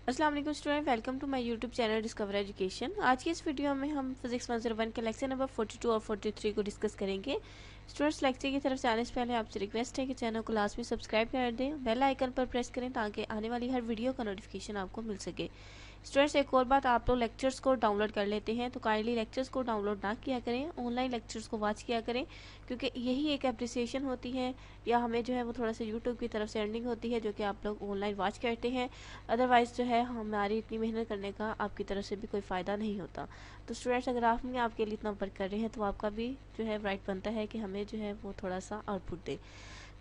अस्सलाम वालेकुम student, welcome to my YouTube channel Discover Education. आज की इस वीडियो में हम फिजिक्स 101 के लेक्चर नंबर 42 और 43 को डिस्कस करेंगे। स्टूडेंट्स, लेक्चर की तरफ जाने से पहले आपसे रिक्वेस्ट है कि चैनल को लास्ट में सब्सक्राइब कर दें, बेल आइकन पर प्रेस करें ताकि आने वाली हर वीडियो का नोटिफिकेशन आपको मिल सके। स्टूडेंट्स, एक और बात, आप लोग लेक्चर्स को डाउनलोड कर लेते हैं तो काइंडली लेक्चर्स को डाउनलोड ना किया करें, ऑनलाइन लेक्चर्स को वॉच किया करें, क्योंकि यही एक अप्रिसिएशन होती है या हमें जो है वो थोड़ा सा यूट्यूब की तरफ से अर्निंग होती है जो कि आप लोग ऑनलाइन वॉच करते हैं। अदरवाइज़ जो है हमारी इतनी मेहनत करने का आपकी तरफ से भी कोई फ़ायदा नहीं होता। तो स्टूडेंट्स, अगर आप में आपके लिए इतना वर्क कर रहे हैं तो आपका भी जो है राइट बनता है कि हमें जो है वो थोड़ा सा आउटपुट दे।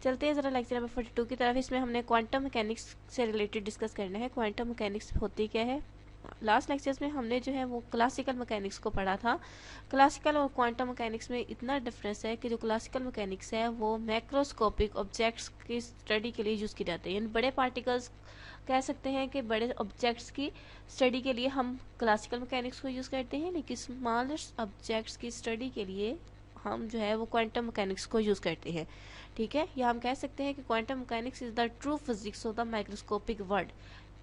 चलते हैं ज़रा लेक्चर नंबर 42 की तरफ। इसमें हमने क्वांटम मैकेनिक्स से रिलेटेड डिस्कस करना है। क्वांटम मैकेनिक्स होती क्या है? लास्ट लेक्चर्स में हमने जो है वो क्लासिकल मैकेनिक्स को पढ़ा था। क्लासिकल और क्वांटम मैकेनिक्स में इतना डिफरेंस है कि जो क्लासिकल मैकेनिक्स है वो मैक्रोस्कोपिक ऑब्जेक्ट्स की स्टडी के लिए यूज़ की जाती है, यानी बड़े पार्टिकल्स कह सकते हैं कि बड़े ऑब्जेक्ट्स की स्टडी के लिए हम क्लासिकल मैकेनिक्स को यूज़ करते हैं, लेकिन स्मॉलेस्ट ऑब्जेक्ट्स की स्टडी के लिए हम जो है वो क्वांटम मैकेनिक्स को यूज़ करते हैं। ठीक है, या हम कह सकते हैं कि quantum mechanics is the true physics of the microscopic world.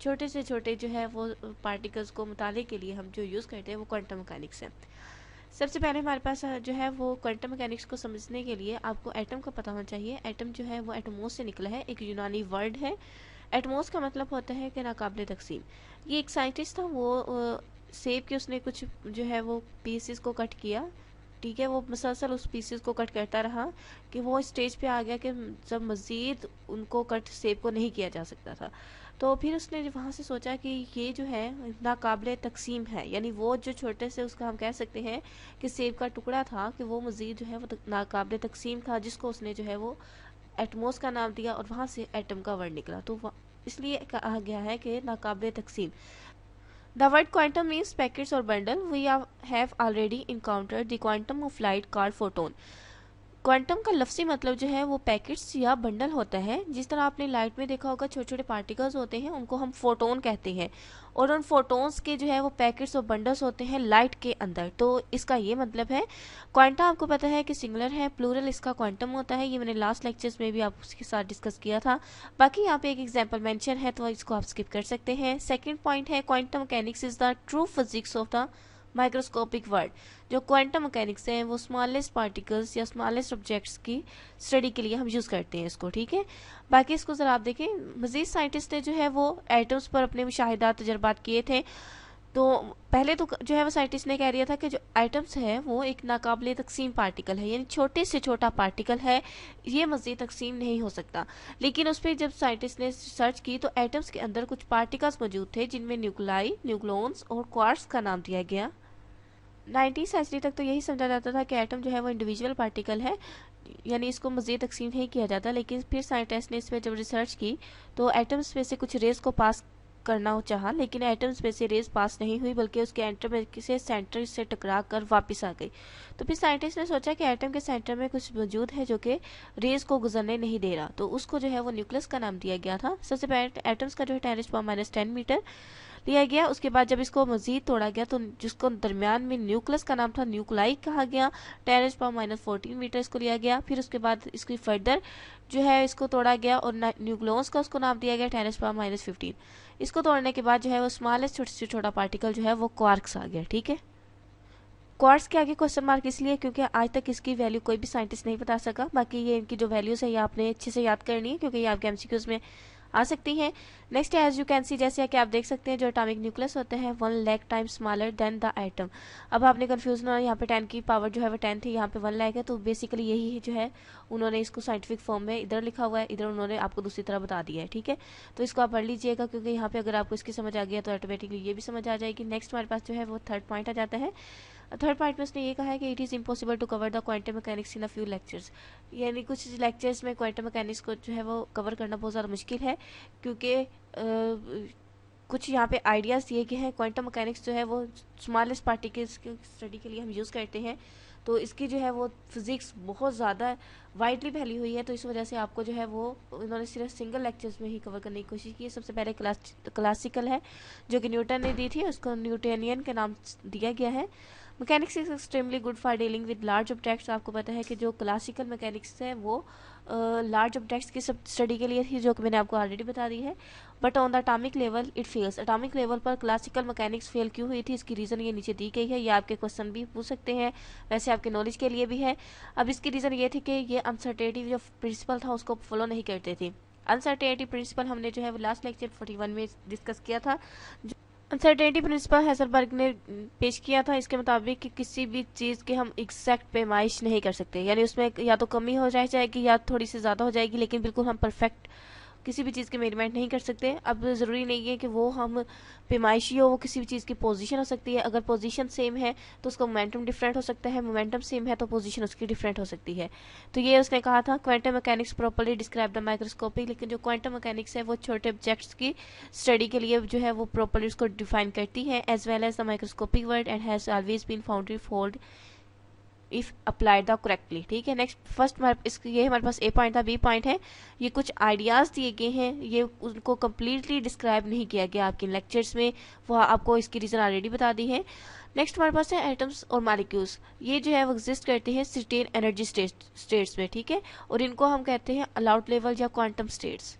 छोटे से छोटे जो है वो पार्टिकल्स को मुताले के लिए हम जो यूज़ करते हैं वो क्वांटम मैकेनिक्स है। सबसे पहले हमारे पास जो है वो क्वांटम मैकेनिक्स को समझने के लिए आपको एटम का पता होना चाहिए। एटम जो है वो एटमोस से निकला है, एक यूनानी वर्ड है। एटमोस का मतलब होता है कि नाकाबिले तकसीम। ये एक साइंटिस्ट था, वो सेब के उसने कुछ जो है वो पीसेस को कट किया। ठीक है, वो मुसलसल उस पीसेस को कट करता रहा कि वो स्टेज पे आ गया कि जब मज़ीद उनको कट सेब को नहीं किया जा सकता था। तो फिर उसने वहाँ से सोचा कि ये जो है नाकाबिले तकसीम है, यानी वो जो छोटे से उसका हम कह सकते हैं कि सेब का टुकड़ा था कि वो मज़ीद जो है वो नाकाबिले तकसीम था, जिसको उसने जो है वो एटमोस का नाम दिया और वहाँ से एटम का वर्ड निकला। तो इसलिए कहा गया है कि नाकाबिले तकसीम। The word quantum means packets or bundle. We have already encountered the quantum of light called photon. Quantum का लफ्ज़ी मतलब जो है वो पैकेट्स या बंडल होता है। जिस तरह आपने लाइट में देखा होगा छोटे छोटे पार्टिकल्स होते हैं, उनको हम फोटोन कहते हैं, और उन फोटोन्स के जो है वो पैकेट्स और बंडल्स होते हैं लाइट के अंदर। तो इसका ये मतलब है क्वांटा आपको पता है कि सिंगुलर है, प्लूरल इसका क्वांटम होता है। ये मैंने लास्ट लेक्चर्स में भी आप उसके साथ डिस्कस किया था। बाकी यहाँ पे एक एग्जाम्पल मेंशन है तो इसको आप स्किप कर सकते हैं। सेकेंड पॉइंट है quantum mechanics is the true physics of the microscopic world. जो क्वांटम मैकेनिक्स है वो स्मॉलेस्ट पार्टिकल्स या स्मॉलेस्ट ऑब्जेक्ट्स की स्टडी के लिए हम यूज़ करते हैं इसको। ठीक है, बाकी इसको ज़रा आप देखें। मज़ीद साइंटिस्ट ने जो है वो एटम्स पर अपने मुशाहिदात तजर्बात किए थे। तो पहले तो जो है वो साइंटिस्ट ने कह दिया था कि जो एटम्स है वो एक नाकाबिले तकसीम पार्टिकल है, यानी छोटे से छोटा पार्टिकल है, ये मज़ीद तकसीम नहीं हो सकता। लेकिन उस पर जब साइंटिस्ट ने सर्च की तो एटम्स के अंदर कुछ पार्टिकल्स मौजूद थे जिनमें न्यूक्लाई, न्यूक्लॉन्स और क्वार्ट्स का नाम दिया गया। 19वीं सेंचुरी तक तो यही समझा जाता था कि एटम जो है वो इंडिविजुअल पार्टिकल है, यानी इसको मज़ीद तकसीम नहीं किया जाता। लेकिन फिर साइंटिस्ट ने इस पर जब रिसर्च की तो एटम्स में से कुछ रेस को पास करना चाहा, लेकिन एटम्स में से रेस पास नहीं हुई, बल्कि उसके एटम में से सेंटर से टकरा कर वापस आ गई। तो फिर साइंटिस्ट ने सोचा कि एटम के सेंटर में कुछ मौजूद है जो कि रेस को गुजरने नहीं दे रहा, तो उसको जो है वो न्यूक्लियस का नाम दिया गया था। सबसे पहले एटम्स का जो है 10⁻⁻10 मीटर लिया गया। उसके बाद जब इसको मजीद तोड़ा गया तो जिसको दरमियान में न्यूक्लियस का नाम था न्यूक्लाई कहा गया, 10⁻⁻14 मीटर इसको लिया गया। फिर उसके बाद इसकी फर्दर जो है इसको तोड़ा गया और न्यूक्लियस का उसको नाम दिया गया 10⁻⁻15। इसको तोड़ने के बाद जो है वो स्मॉलेस्ट छोटे से छोटा पार्टिकल जो है वो क्वार्क्स आ गया। ठीक है, क्वार्ट्स के आगे क्वेश्चन मार्क इसलिए क्योंकि आज तक इसकी वैल्यू कोई भी साइंटिस्ट नहीं बता सका। बाकी ये इनकी जो वैल्यूज़ है ये आपने अच्छे से याद करनी है क्योंकि ये आपके एमसीक्यूज में आ सकती हैं। Next as you can see, जैसे कि आप देख सकते हैं जो एटॉमिक न्यूक्लियस होते हैं 1 lakh times smaller than the atom. अब आपने कंफ्यूज ना, यहाँ पे 10 की पावर जो है वो 10 थी, यहाँ पे 1 लाख है, तो बेसिकली यही जो है उन्होंने इसको साइंटिफिक फॉर्म में इधर लिखा हुआ है, इधर उन्होंने आपको दूसरी तरह बता दिया है। ठीक है, तो इसको आप पढ़ लीजिएगा क्योंकि यहाँ पे अगर आपको इसकी समझ आ गया तो ऑटोमेटिकली ये भी समझ आ जाएगी। नेक्स्ट हमारे पास जो है वो थर्ड पॉइंट आ जाता है। थर्ड पॉइंट में उसने ये कहा है कि it is impossible to cover the quantum mechanics in a few lectures, यानी कुछ लेक्चर्स में क्वांटम मैकेनिक्स को जो है वो कवर करना बहुत ज़्यादा मुश्किल है, क्योंकि कुछ यहाँ पे आइडियाज़ दिए गए हैं। क्वांटम मैकेनिक्स जो है वो स्मॉलेस्ट पार्टिकल्स की स्टडी के लिए हम यूज़ करते हैं, तो इसकी जो है वो फिज़िक्स बहुत ज़्यादा वाइडली फैली हुई है, तो इस वजह से आपको जो है वो उन्होंने सिर्फ सिंगल लेक्चर्स में ही कवर करने की कोशिश की है। सबसे पहले क्लासिकल है जो कि न्यूटन ने दी थी, उसको न्यूटनियन के नाम दिया गया है। Mechanics is extremely good for dealing with large objects. आपको पता है कि जो क्लासिकल मैकेनिक्स है वो लार्ज ऑब्जेक्ट्स की सब स्टडी के लिए थी, जो कि मैंने आपको ऑलरेडी बता दी है। But on the atomic level it fails. Atomic level पर क्लासिकल मैकेनिक्स फेल क्यों हुई थी, इसकी रीज़न ये नीचे दी गई है। ये आपके क्वेश्चन भी पूछ सकते हैं, वैसे आपके नॉलेज के लिए भी है। अब इसकी रीज़न ये थी कि ये अनसर्टेनिटी जो प्रिंसिपल था उसको फॉलो नहीं करते थे। अनसर्टेनिटी प्रिंसिपल हमने जो है वो लास्ट लेक्चर 41 में डिस्कस किया था। अनसर्टेनिटी प्रिंसिपल हैसेलबर्ग ने पेश किया था। इसके मुताबिक कि किसी भी चीज़ के हम एग्जैक्ट पैमाइश नहीं कर सकते, यानी उसमें या तो कमी हो जाएगी या थोड़ी सी ज़्यादा हो जाएगी, लेकिन बिल्कुल हम परफेक्ट किसी भी चीज़ के मेजरमेंट नहीं कर सकते। अब ज़रूरी नहीं है कि वो हम पैमाइशी हो, वो किसी भी चीज़ की पोजीशन हो सकती है। अगर पोजीशन सेम है तो उसका मोमेंटम डिफरेंट हो सकता है, मोमेंटम सेम है तो पोजीशन उसकी डिफरेंट हो सकती है। तो ये उसने कहा था quantum mechanics properly describe the microscopic. लेकिन जो क्वांटम मैकेनिक्स है वो छोटे ऑब्जेक्ट्स की स्टडी के लिए जो है वो प्रॉपर्ली उसको डिफाइन करती है, as well as the microscopic world and has always been founded for if applied the correctly. ठीक है, नेक्स्ट फर्स्ट ये हमारे पास ए पॉइंट था। बी पॉइंट है, ये कुछ आइडियाज़ दिए गए हैं, ये उनको कम्प्लीटली डिस्क्राइब नहीं किया गया आपके लेक्चर्स में, वो आपको इसकी रीज़न ऑलरेडी बता दी है। नेक्स्ट हमारे पास है एटम्स और मॉलिक्यूल्स। ये जो है वो एग्जिस्ट करते हैं सर्टेन एनर्जी स्टेट्स में। ठीक है, और इनको हम कहते हैं अलाउड लेवल या क्वांटम स्टेट्स।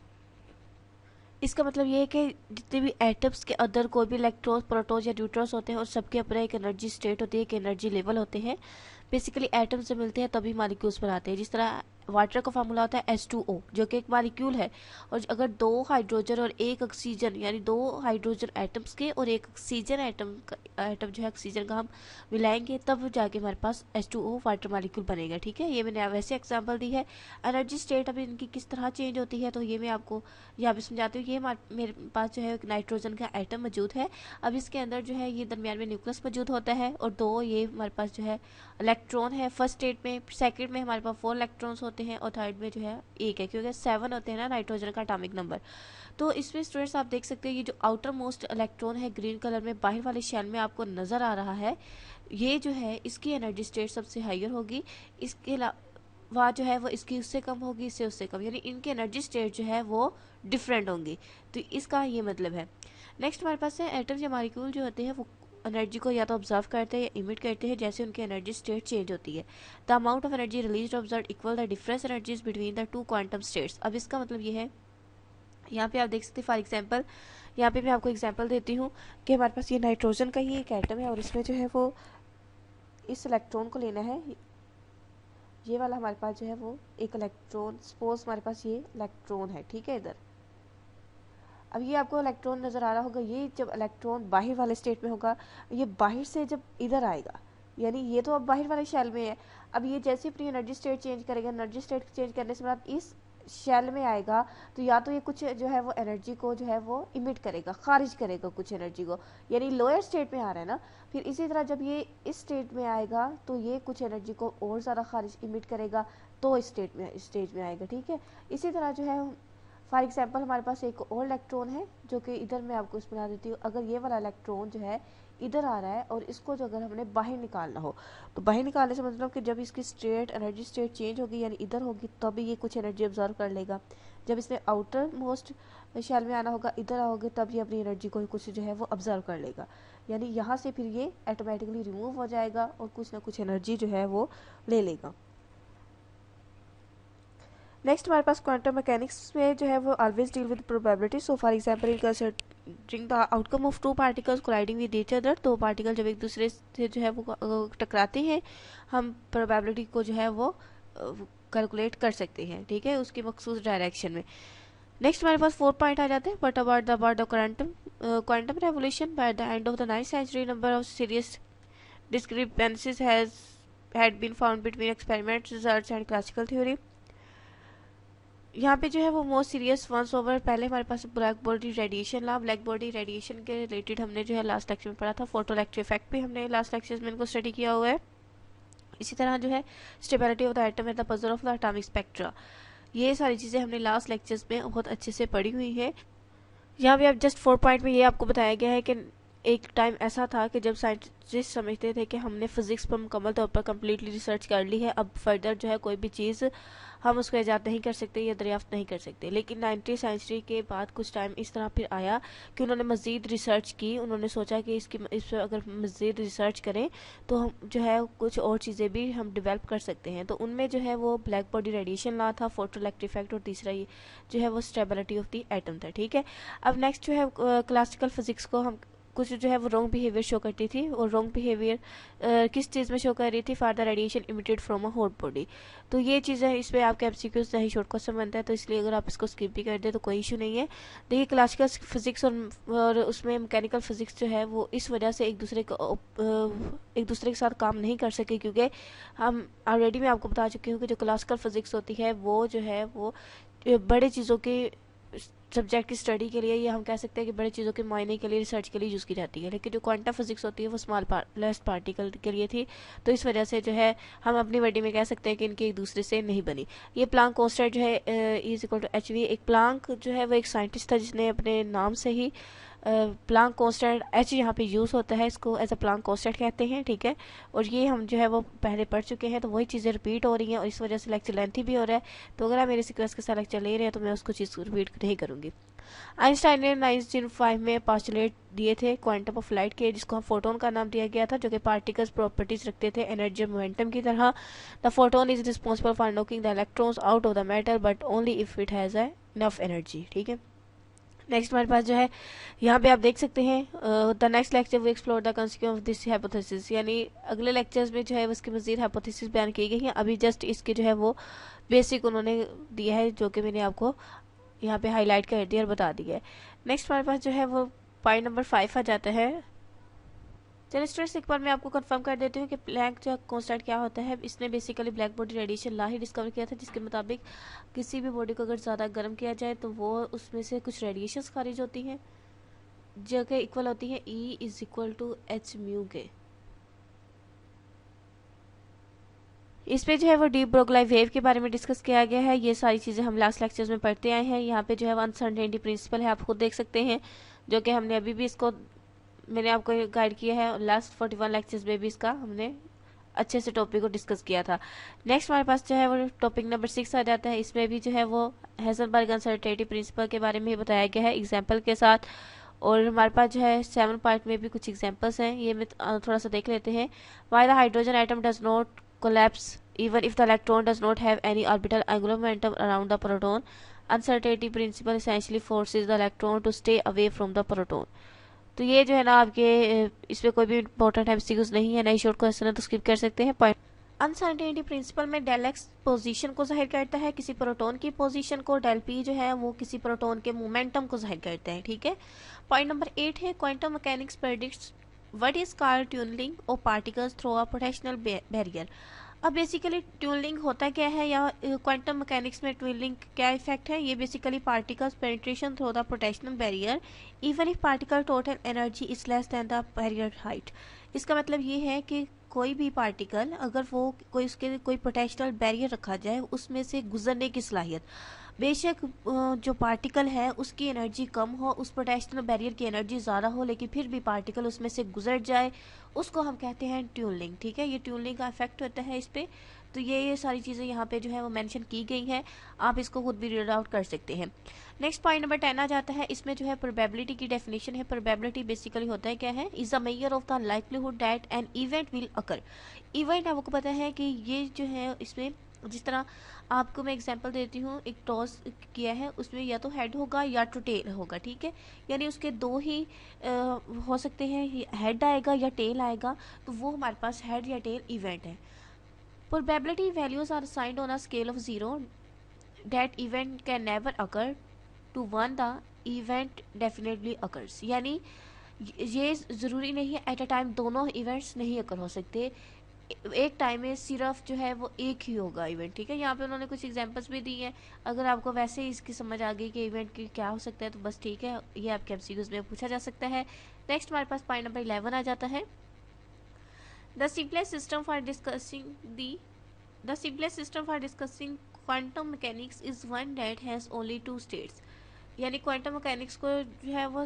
इसका मतलब ये है कि जितने भी एटम्स के अंदर कोई भी इलेक्ट्रॉन, प्रोटॉन या न्यूट्रॉन्स होते हैं और सबके अपना एक एनर्जी स्टेट होती है, एक एनर्जी लेवल होते हैं। बेसिकली एटम्स से मिलते हैं तभी मॉलिक्यूल्स बनाते हैं। जिस तरह वाटर का फार्मूला होता है H2O, जो कि एक मॉलिक्यूल है, और अगर 2 हाइड्रोजन और 1 ऑक्सीजन, यानी 2 हाइड्रोजन एटम्स के और 1 ऑक्सीजन एटम जो है ऑक्सीजन का हम मिलाएंगे, तब जाके हमारे पास H2O वाटर मॉलिक्यूल बनेगा। ठीक है, ये मैंने वैसे एग्जांपल दी है। एनर्जी स्टेट अभी इनकी किस तरह चेंज होती है तो ये मैं आपको यहाँ पे समझाती हूँ। ये मेरे पास जो है एक नाइट्रोजन का एटम मौजूद है। अब इसके अंदर जो है ये दरमियान में न्यूक्लियस मौजूद होता है, और 2 ये हमारे पास जो है इलेक्ट्रॉन है फर्स्ट स्टेट में। सेकंड में हमारे पास 4 इलेक्ट्रॉन्स होते हैं, और थर्ड में जो है 1 है, क्योंकि 7 होते हैं ना नाइट्रोजन का एटॉमिक नंबर। तो इसमें स्टूडेंट्स आप देख सकते हैं ये जो आउटर मोस्ट इलेक्ट्रॉन है ग्रीन कलर में बाहर वाले शेल में आपको नजर आ रहा है, ये जो है इसकी एनर्जी स्टेट सबसे हायर होगी। इसके अलावा जो है वो इसकी उससे कम होगी, इससे उससे कम, यानी इनकी एनर्जी स्टेट जो है वो डिफरेंट होंगी। तो इसका ये मतलब है। नेक्स्ट हमारे पास है एटम या मॉलिक्यूल जो होते हैं वो एनर्जी को या तो ऑब्जर्व करते हैं या इमिट करते हैं, जैसे उनकी एनर्जी स्टेट चेंज होती है। The amount of energy release observe equal the difference energies between the 2 quantum states. अब इसका मतलब ये है, यहाँ पे आप देख सकते हैं फॉर एग्जांपल, यहाँ पे मैं आपको एग्जांपल देती हूँ कि हमारे पास ये नाइट्रोजन का ही एक एटम है, और इसमें जो है वो इस इलेक्ट्रॉन को लेना है। ये वाला हमारे पास जो है वो एक इलेक्ट्रॉन, सपोज हमारे पास ये इलेक्ट्रॉन है। ठीक है, इधर अब ये आपको इलेक्ट्रॉन नज़र आ रहा होगा। ये जब इलेक्ट्रॉन बाहर वाले स्टेट में होगा, ये बाहर से जब इधर आएगा, यानी ये तो अब बाहर वाले शेल में है। अब ये जैसे अपनी एनर्जी स्टेट चेंज करेगा, एनर्जी स्टेट चेंज करने से बाद इस शेल में आएगा, तो या तो ये कुछ जो है वो एनर्जी को जो है वो इमिट करेगा, खारिज करेगा कुछ एनर्जी को, यानी लोअर स्टेट में आ रहा है ना। फिर इसी तरह जब ये इस स्टेट में आएगा तो ये कुछ एनर्जी को और ज़्यादा खारिज इमिट करेगा, तो इस स्टेज में आएगा। ठीक है, इसी तरह जो है फॉर एग्जाम्पल हमारे पास एक और इलेक्ट्रॉन है, जो कि इधर मैं आपको बना देती हूँ। अगर ये वाला इलेक्ट्रॉन जो है इधर आ रहा है, और इसको जो अगर हमने बाहर निकालना हो, तो बाहर निकालने से मतलब कि जब इसकी स्टेट एनर्जी स्टेट चेंज होगी, यानी इधर होगी, तभी ये कुछ एनर्जी ऑब्जर्व कर लेगा। जब इसने आउटर मोस्ट शेल में आना होगा, इधर आओगे, तब ये अपनी एनर्जी को कुछ जो है वो ऑब्जर्व कर लेगा, यानी यहाँ से फिर ये ऑटोमेटिकली रिमूव हो जाएगा और कुछ ना कुछ एनर्जी जो है वो ले लेगा। नेक्स्ट हमारे पास क्वांटम मैकेनिक्स में जो है वो always deal with probability. So for example in considering the outcome of 2 particles colliding with each other, 2 particle जब एक दूसरे से जो है वो टकराते हैं, हम प्रोबेबिलिटी को जो है वो कैलकुलेट कर सकते हैं। ठीक है, उसकी मखसूस डायरेक्शन में। नेक्स्ट हमारे पास 4 पॉइंट आ जाते हैं। But about the quantum revolution by the end of the 9th century number of serious discrepancies had been found between experiment results and classical theory। यहाँ पे जो है वो मोस्ट सीरियस वंस ओवर, पहले हमारे पास ब्लैक बॉडी रेडिएशन ला। Black body radiation के related हमने जो है लास्ट लेक्चर में पढ़ा था। फोटो इलेक्ट्रिक इफेक्ट भी हमने लास्ट लेक्चर में इनको स्टडी किया हुआ है। इसी तरह जो है stability of the atom and the puzzle of the atomic spectra, ये सारी चीज़ें हमने लास्ट लेक्चर्स में बहुत अच्छे से पढ़ी हुई है। यहाँ पे अब जस्ट 4 पॉइंट में ये आपको बताया गया है कि एक टाइम ऐसा था कि जब साइंटिस्ट समझते थे कि हमने फिजिक्स पर मुकम्मल तौर पर कम्प्लीटली रिसर्च कर ली है, अब फर्दर जो है कोई भी चीज़ हम उसको ईजाद नहीं कर सकते या दरियाफ्त नहीं कर सकते। लेकिन 19वीं सेंचुरी के बाद कुछ टाइम इस तरह फिर आया कि उन्होंने मज़ीद रिसर्च की। उन्होंने सोचा कि इस पर अगर मज़ीद रिसर्च करें तो हम जो है कुछ और चीज़ें भी हम डेवलप कर सकते हैं। तो उनमें जो है वो ब्लैक बॉडी रेडिएशन ला था, फोटोइलेक्ट्रिक इफेक्ट, और तीसरा ये जो है वो स्टेबिलिटी ऑफ द एटम था। ठीक है, अब नेक्स्ट जो है क्लासिकल फिजिक्स को हम कुछ जो है वो रॉन्ग बिहेवियर शो करती थी। और रॉन्ग बिहेवियर किस चीज़ में शो कर रही थी? For the radiation emitted from a hot body. तो ये चीज़ें इस पर आपके एमसीक्यूज नहीं शॉर्ट क्वेश्चन बनता है, तो इसलिए अगर आप इसको स्किप भी कर दे तो कोई इशू नहीं है। देखिए क्लासिकल फिजिक्स और उसमें मैकेनिकल फिजिक्स जो है वो इस वजह से एक दूसरे के साथ काम नहीं कर सके, क्योंकि हम ऑलरेडी मैं आपको बता चुकी हूँ कि जो क्लासिकल फिजिक्स होती है वो जो है वो बड़े चीज़ों की सब्जेक्ट की स्टडी के लिए, या हम कह सकते हैं कि बड़े चीज़ों के मायने के लिए, रिसर्च के लिए यूज़ की जाती है। लेकिन जो क्वांटम फिजिक्स होती है वो स्मॉल पार्टिकल के लिए थी। तो इस वजह से जो है हम अपनी वर्डिंग में कह सकते हैं कि इनकी एक दूसरे से नहीं बनी। ये प्लांक कांस्टेंट जो है is equal to H V. एक प्लांक जो है वो एक साइंटिस्ट था जिसने अपने नाम से ही प्लांक कांस्टेंट एच यहाँ पे यूज़ होता है, इसको एज अ प्लांक कांस्टेंट कहते हैं। ठीक है, और ये हम जो है वो पहले पढ़ चुके हैं, तो वही चीज़ें रिपीट हो रही हैं और इस वजह से लेक्चर लेंथी भी हो रहा है। तो अगर आप मेरे सिक्वेंस के साथ लेक्चर ले रहे हैं तो मैं उसको चीज़ रिपीट नहीं करूँगी। आइंस्टाइन ने 1905 में पास्टुलेट दिए थे क्वांटम ऑफ लाइट के, जिसको हम फोटोन का नाम दिया गया था, जो कि पार्टिकल्स प्रॉपर्टीज रखते थे एनर्जी और मोमेंटम की तरह। The photon is responsible for knocking the electrons out of the metal but only if it has enough energy. ठीक है, नेक्स्ट हमारे पास जो है यहाँ पे आप देख सकते हैं the next lecture we explore the consequence of this hypothesis, यानी अगले लेक्चर्स में जो है उसकी मजीद हाइपोथेसिस बयान की गई है। अभी जस्ट इसके जो है वो बेसिक उन्होंने दिया है, जो कि मैंने आपको यहाँ पे हाईलाइट कर दिया और बता दिया है। नेक्स्ट हमारे पास जो है वो पॉइंट नंबर 5 आ जाता है। चलिए स्टूडेंट्स, एक बार मैं आपको कंफर्म कर देती हूँ कि प्लैंक जो कांस्टेंट क्या होता है। इसने बेसिकली ब्लैक बॉडी रेडिएशन ला ही डिस्कवर किया था, जिसके मुताबिक किसी भी बॉडी को अगर ज़्यादा गर्म किया जाए तो वो उसमें से कुछ रेडिएशंस खारिज होती हैं, जो कि इक्वल होती है E is equal to H mu के। इस पे जो है वो डीप ब्रोगली वेव के बारे में डिस्कस किया गया है। ये सारी चीज़ें हम लास्ट लेक्चर्स में पढ़ते आए हैं। यहाँ पे जो है अनसर्टेनिटी प्रिंसिपल है, आप खुद देख सकते हैं, जो कि हमने अभी भी इसको मैंने आपको गाइड किया है। लास्ट 41 लेक्चर्स में भी इसका हमने अच्छे से टॉपिक को डिस्कस किया था। नेक्स्ट हमारे पास जो है वो टॉपिक नंबर 6 आ जाता है। इसमें भी जो है वो हेजनबर्ग अनसर्टेनिटी प्रिंसिपल के बारे में ही बताया गया है एग्जाम्पल के साथ। और हमारे पास जो है 7 पार्ट में भी कुछ एग्जाम्पल्स हैं, ये मैं थोड़ा सा देख लेते हैं। Why the hydrogen atom does not collapse even if the electron does not have any orbital angular momentum around the proton. Uncertainty principle essentially forces the electron to stay away from the proton. तो ये जो है ना आपके इसमें कोई भी important MCQs नहीं है, नई शॉर्ट क्वेश्चन है तो स्किप कर सकते हैं। पॉइंट अनसर्टेनिटी प्रिंसिपल में डेल एक्स पोजीशन को जाहिर करता है किसी प्रोटॉन की पोजीशन को, डेल पी जो है वो किसी प्रोटॉन के मोमेंटम को जाहिर करता है। ठीक है, पॉइंट नंबर 8 है quantum mechanics predicts what is called tunnelling of particles through a potential barrier. अब बेसिकली ट्यूनलिंग होता क्या है, या क्वांटम मैकेनिक्स में ट्यूनलिंग क्या इफेक्ट है? ये basically particles penetration through the potential barrier even if particle total energy is less than the barrier height. इसका मतलब ये है कि कोई भी पार्टिकल अगर वो उसके कोई पोटेंशियल बैरियर रखा जाए उसमें से गुजरने की सलाहियत, बेशक जो पार्टिकल है उसकी एनर्जी कम हो, उस पोटेंशियल बैरियर की एनर्जी ज़्यादा हो, लेकिन फिर भी पार्टिकल उसमें से गुजर जाए, उसको हम कहते हैं ट्यूनलिंग। ठीक है, ये ट्यूनलिंग का इफेक्ट होता है इस पर। तो ये सारी चीज़ें यहाँ पे जो है वो मेंशन की गई है, आप इसको खुद भी रीड आउट कर सकते हैं। नेक्स्ट पॉइंट नंबर 10 आ जाता है। इसमें जो है प्रोबेबिलिटी की डेफिनेशन है। प्रोबेबिलिटी बेसिकली होता है क्या है, is a measure of the likelihood that an event will occur. Event आपको पता है कि ये जो है इसमें जिस तरह आपको मैं एग्जांपल देती हूँ, एक टॉस किया है उसमें या तो हेड होगा या तो टेल होगा। ठीक है, यानी उसके दो ही हो सकते हैं, हेड आएगा या टेल आएगा, तो वो हमारे पास हेड या टेल इवेंट है। Probability values are assigned on a scale of 0 that event can never occur to 1 the event definitely occurs. यानी ये ज़रूरी नहीं है एट अ टाइम दोनों इवेंट्स नहीं अकर हो सकते, एक टाइम में सिर्फ जो है वो एक ही होगा इवेंट। ठीक है, यहाँ पे उन्होंने कुछ एग्जांपल्स भी दी हैं। अगर आपको वैसे ही इसकी समझ आ गई कि इवेंट की क्या हो सकता है तो बस ठीक है, ये आपके एमसीक्यूज में पूछा जा सकता है। नेक्स्ट हमारे पास पॉइंट नंबर 11 आ जाता है। The simplest system for discussing quantum mechanics is one that has only 2 states. यानी क्वांटम मैकेनिक्स को जो है वो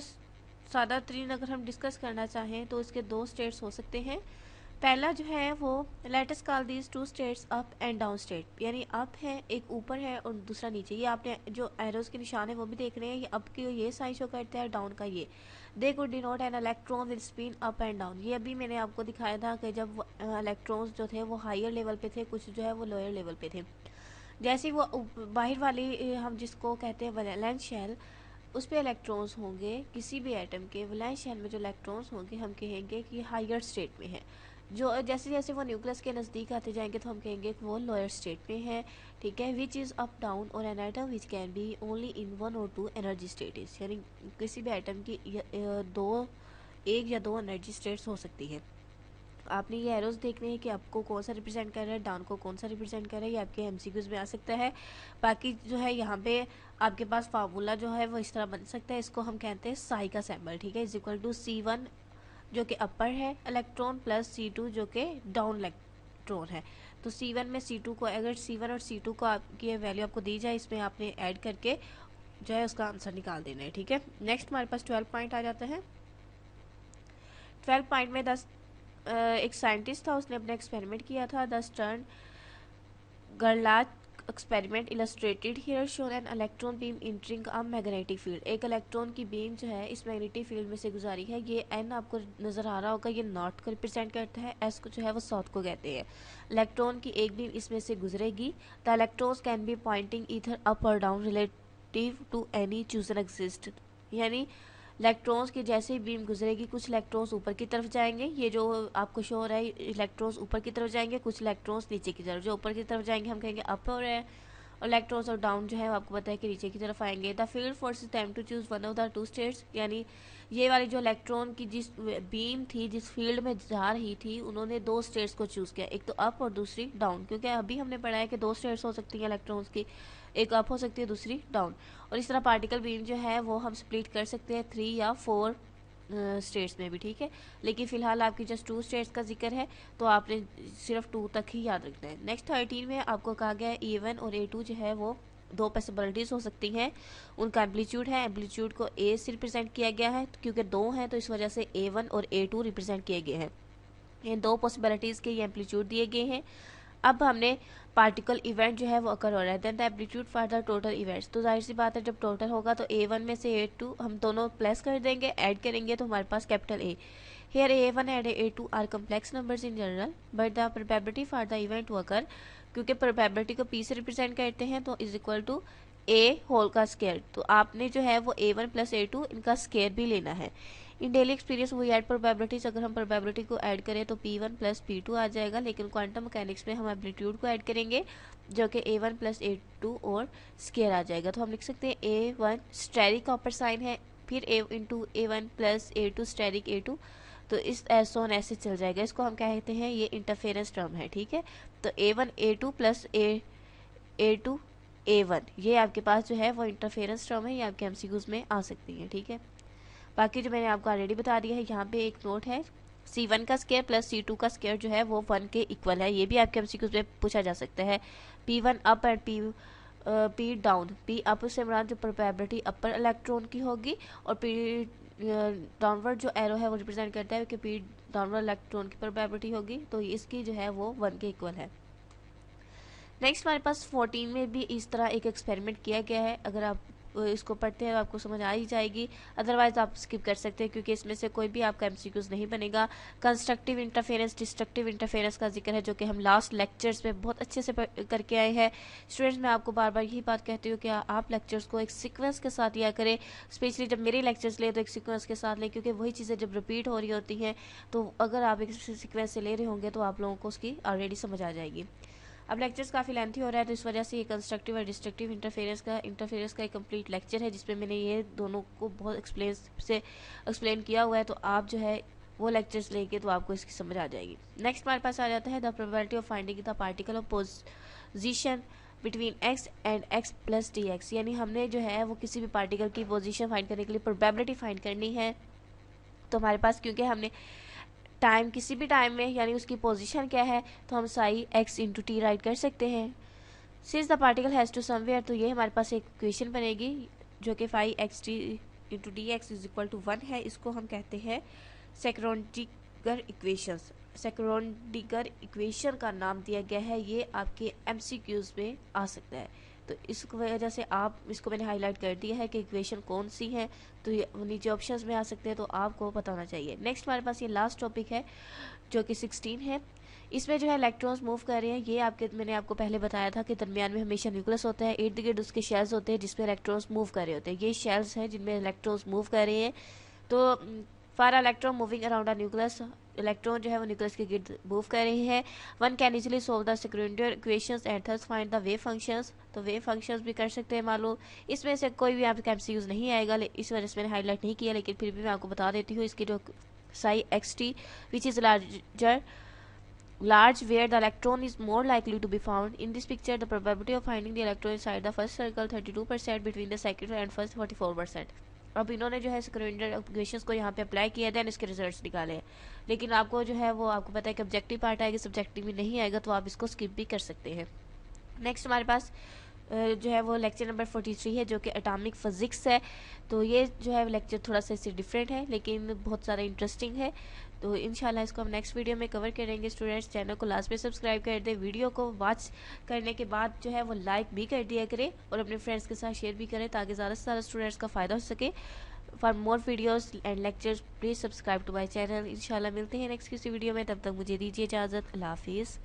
सादा तरीन अगर हम डिस्कस करना चाहें तो इसके दो स्टेट्स हो सकते हैं। पहला जो है वो let us call these two states up and down state, यानी अप है एक ऊपर है और दूसरा नीचे। ये आपने जो एरोज के निशान है वो भी देख रहे हैं, ये अप की ये साइन शो करता है, डाउन का ये। They could denote an electron with spin up and down. ये अभी मैंने आपको दिखाया था कि जब इलेक्ट्रॉन्स जो थे वो हायर लेवल पे थे, कुछ जो है वो लोअर लेवल पे थे। जैसे वो बाहर वाली हम जिसको कहते हैं वैलेंस शेल, उस पे इलेक्ट्रॉन्स होंगे किसी भी एटम के वैलेंस शेल में, जो इलेक्ट्रॉन्स होंगे हम कहेंगे कि हायर स्टेट में है। जो जैसे जैसे वो न्यूक्लियस के नज़दीक आते जाएंगे तो हम कहेंगे कि वो लोअर स्टेट में है, ठीक है। विच इज़ अप डाउन और an atom which can be only in 1 और 2 एनर्जी स्टेट्स, यानी किसी भी एटम की एक या दो एनर्जी स्टेट्स हो सकती है। आपने ये एरोज देखने हैं कि आपको कौन सा रिप्रेजेंट कर रहा है, डाउन को कौन सा रिप्रेजेंट कर रहा है, ये आपके एमसीक्यूज में आ सकता है। बाकी जो है यहाँ पे आपके पास फार्मूला जो है वो इस तरह बन सकता है, इसको हम कहते हैं साई का सैम्बल, ठीक है। इज इक्वल टू C1 जो कि अपर है इलेक्ट्रॉन प्लस C2 जो कि डाउन इलेक्ट्रॉन है। तो C1 में C2 को, अगर C1 और C2 को आपकी वैल्यू आपको दी जाए, इसमें आपने ऐड करके जो है उसका आंसर निकाल देना है, ठीक है। नेक्स्ट हमारे पास 12 पॉइंट आ जाता है। 12 पॉइंट में एक साइंटिस्ट था, उसने अपना एक्सपेरिमेंट किया था। The Stern Gerlach experiment illustrated here shown an electron beam entering a magnetic field. एक इलेक्ट्रॉन की बीम जो है इस मैग्नेटिक फील्ड में से गुजारी है। ये एन आपको नजर आ रहा होगा, ये नॉर्थ को रिप्रेजेंट करता है, एस को जो है वो साउथ को कहते हैं। इलेक्ट्रॉन की एक बीम इसमें से गुजरेगी। The electrons can be pointing either up और down relative to any chosen axis, यानी इलेक्ट्रॉन्स की जैसे ही बीम गुजरेगी कुछ इलेक्ट्रॉन्स ऊपर की तरफ जाएंगे, ये जो आपको शो हो रहा है इलेक्ट्रॉन्स ऊपर की तरफ जाएंगे, कुछ इलेक्ट्रॉन्स नीचे की तरफ। जो ऊपर की तरफ जाएंगे हम कहेंगे अप हो रहा है, और इलेक्ट्रॉन्स और डाउन जो है आपको पता है कि नीचे की तरफ आएंगे। The field forces them to choose one of the two states, यानी ये वाली जो इलेक्ट्रॉन की जिस बीम थी जिस फील्ड में जा रही थी, उन्होंने दो स्टेट्स को चूज किया, एक तो अप और दूसरी डाउन, क्योंकि अभी हमने पढ़ा है कि दो स्टेट्स हो सकती हैं इलेक्ट्रॉन्स की, एक अप हो सकती है दूसरी डाउन। और इस तरह पार्टिकल बीम जो है वो हम स्प्लिट कर सकते हैं 3 या 4 स्टेट्स में भी, ठीक है। लेकिन फिलहाल आपकी जस्ट 2 स्टेट्स का जिक्र है, तो आपने सिर्फ 2 तक ही याद रखना है। नेक्स्ट 13 में आपको कहा गया है A1 और A2 जो है वो दो पॉसिबिलिटीज हो सकती हैं। उनका एम्पलीट्यूड है, एम्पलीट्यूड को A से रिप्रेजेंट किया गया है, क्योंकि दो हैं तो इस वजह से A1 और A2 रिप्रेजेंट किए गए हैं। इन दो पॉसिबिलिटीज़ के ये एम्पलीट्यूड दिए गए हैं। अब हमने पार्टिकल इवेंट जो है वो अकर हो रहा है, then the amplitude for the total events. तो जाहिर सी बात है जब टोटल होगा तो A1 में से A2 हम दोनों प्लस कर देंगे, ऐड करेंगे तो हमारे पास capital A। Here A1 and A2 are complex numbers in general, but the probability for the event to occur, क्योंकि probability को P से रिप्रेजेंट करते हैं, तो is equal to A whole का स्केयर। तो आपने जो है वो A1 प्लस A2 इनका स्केयर भी लेना है। In daily experience we add probabilities, अगर हम प्रोबेबिलिटी को ऐड करें तो P1 प्लस P2 आ जाएगा, लेकिन क्वांटम मैकेनिक्स में हम एम्पलीट्यूड को ऐड करेंगे जो कि A1 प्लस A2 और स्केयर आ जाएगा। तो हम लिख सकते हैं A1 स्टेरिक कॉपर साइन है, फिर A into A1 plus A2 steric A2, तो इस सोन ऐसे चल जाएगा। इसको हम कहते हैं ये इंटरफेरेंस टर्म है, ठीक है। तो A1 A2 plus A2 A1 ये आपके पास जो है वो इंटरफेरेंस टर्म है, ये आपके एमसीक्यूज में आ सकती है, ठीक है। बाकी जो मैंने आपको ऑलरेडी बता दिया है, यहाँ पे एक नोट है, C1 का स्केयर प्लस C2 का स्केयर जो है वो 1 के इक्वल है। ये भी आपके एमसीक्यूज में पूछा जा सकता है। P1 up and P down. P up से मुराद जो प्रोबेबिलिटी अपर इलेक्ट्रॉन की होगी, और P डाउनवर्ड जो एरो है वो रिप्रेजेंट करता है कि P डाउनवर्ड इलेक्ट्रॉन की प्रोबेबिलिटी होगी, तो इसकी जो है वो 1 के इक्वल है। नेक्स्ट हमारे पास 14 में भी इस तरह एक एक्सपेरिमेंट किया गया है। अगर आप इसको पढ़ते हैं तो आपको समझ आ ही जाएगी, अदरवाइज आप स्किप कर सकते हैं क्योंकि इसमें से कोई भी आपका एमसीक्यूज नहीं बनेगा। कंस्ट्रक्टिव इंटरफेरेंस, डिस्ट्रक्टिव इंटरफेरेंस का जिक्र है, जो कि हम लास्ट लेक्चर्स में बहुत अच्छे से करके आए हैं। स्टूडेंट्स, मैं आपको बार बार यही बात कहती हूँ कि आप लेक्चर्स को एक सीक्वेंस के साथ लिया करें, स्पेशली जब मेरे लेक्चर्स ले तो एक सीक्वेंस के साथ लें, क्योंकि वही चीज़ें जब रिपीट हो रही होती हैं तो अगर आप एक सीक्वेंस से ले रहे होंगे तो आप लोगों को उसकी ऑलरेडी समझ आ जाएगी। अब लेक्चर्स काफ़ी लेंथी हो रहा है, तो इस वजह से ये कंस्ट्रक्टिव और डिस्ट्रक्टिव इंटरफेरेंस का एक कंप्लीट लेक्चर है, जिसमें मैंने ये दोनों को बहुत एक्सप्लेन किया हुआ है। तो आप जो है वो लेक्चर्स लेंगे तो आपको इसकी समझ आ जाएगी। नेक्स्ट हमारे पास आ जाता है the probability of finding the particle of position between x and x plus dx, यानी हमने जो है वो किसी भी पार्टिकल की पोजीशन फाइंड करने के लिए प्रोबेबिलिटी फाइंड करनी है। तो हमारे पास क्योंकि हमने टाइम किसी भी टाइम में यानी उसकी पोजीशन क्या है, तो हम psi x into T write कर सकते हैं। Since the particle has to somewhere, तो ये हमारे पास एक इक्वेशन बनेगी जो कि phi X T into D X is equal to 1 है, इसको हम कहते हैं सेक्रोडिगर इक्वेशंस। सेक्रोडिगर इक्वेशन का नाम दिया गया है, ये आपके एमसीक्यूज में आ सकता है। तो इस वजह से आप इसको मैंने हाईलाइट कर दिया है कि इक्वेशन कौन सी है, तो ये नीचे ऑप्शंस में आ सकते हैं, तो आपको पता होना चाहिए। नेक्स्ट हमारे पास ये लास्ट टॉपिक है जो कि 16 है। इसमें जो है इलेक्ट्रॉन्स मूव कर रहे हैं, ये मैंने आपको पहले बताया था कि दरमियान में हमेशा न्यूक्लियस होता है, इर्द गिर्द उसके शेल्स होते हैं जिसमें इलेक्ट्रॉन्स मूव कर रहे होते हैं। ये शेल्स हैं जिनमें इलेक्ट्रॉन्स मूव कर रहे हैं। तो for electron moving around a nucleus, electron जो है वो न्यूक्लियस के गिर्द मूव कर रहे हैं। One can easily solve the secondary equations and thus find the wave functions. तो वेव फंक्शंस भी कर सकते हैं मालूम। इसमें से कोई भी आपका एमसीक्यूज नहीं आएगा, इस वजह से मैंने हाईलाइट नहीं किया, लेकिन फिर भी मैं आपको बता देती हूँ। इसकी जो Sai x T which is large where the electron is more likely to be found. In this picture, the probability of finding the electron inside the first circle 32%, between the second and first 44%. अब इन्होंने जो है secondary equations को यहाँ पे apply किया, then इसके results निकाले हैं। लेकिन आपको जो है वो आपको पता है कि ऑब्जेक्टिव पार्ट आएगा, सब्जेक्टिव में नहीं आएगा, तो आप इसको स्किप भी कर सकते हैं। नेक्स्ट हमारे पास जो है वो लेक्चर नंबर 43 है जो कि एटॉमिक फिजिक्स है। तो ये जो है लेक्चर थोड़ा सा इससे डिफरेंट है लेकिन बहुत सारा इंटरेस्टिंग है। तो इंशाल्लाह इसको हम नेक्स्ट वीडियो में कवर करेंगे। स्टूडेंट्स चैनल को लास्ट में सब्सक्राइब कर दें, वीडियो को वॉच करने के बाद जो है वो लाइक भी कर दिया करें और अपने फ्रेंड्स के साथ शेयर भी करें ताकि ज़्यादा से ज़्यादा स्टूडेंट्स का फ़ायदा हो सके। For more videos and lectures please subscribe to my channel. इंशाल्लाह मिलते हैं नेक्स्ट किसी वीडियो में, तब तक मुझे दीजिए इजाज़त। अल्लाह हाफिज़।